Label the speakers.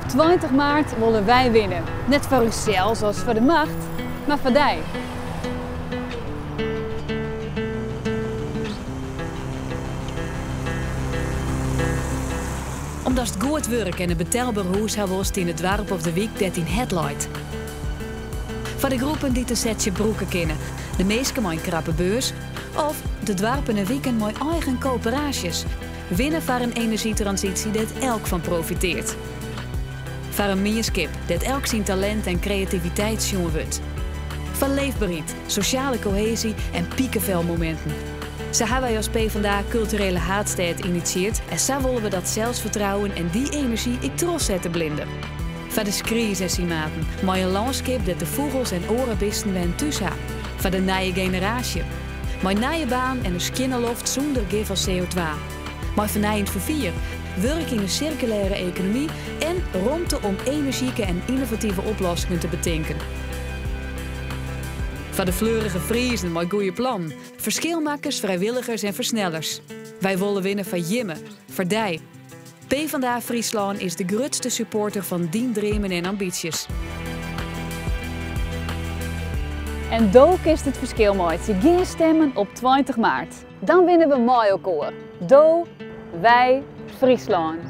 Speaker 1: Op 20 maart willen wij winnen. Net voor uzelf zoals voor de macht, maar voor die. Omdat het goed werk en een betaalbaar huis hebben in het dorp of de week 13 headlight. Voor de groepen die te setje broeken kennen, de meesten met een krappe beurs, of de dorpen een weekend met eigen coöperaties, winnen voor een energietransitie dat elk van profiteert. Voor een meerskip dat elk zijn talent en creativiteit zien wordt. Van leefbaarheid, sociale cohesie en piekenvelmomenten. Zo hebben wij als PvdA culturele haatstijd initieerd en zo willen we dat zelfvertrouwen en die energie ik trots zetten blinden. Voor de screes-estimaten, maar een landschap dat de vogels en orenbisten wen thuis hebben. Voor de nieuwe generatie. Mijn nieuwe baan en een skinnerloft zonder gif van CO2. Maar vernijend vervier, werk in een circulaire economie en ruimte om energieke en innovatieve oplossingen te bedenken. Voor de fleurige Friezen met goede plan. Verschilmakers, vrijwilligers en versnellers. Wij willen winnen van Jimme, voor die. PvdA Friesland is de grootste supporter van die dromen en ambities. En dook is het verschil mooi. Ze gaan stemmen op 20 maart. Dan winnen we mooi elkaar. Do, wij, Friesland.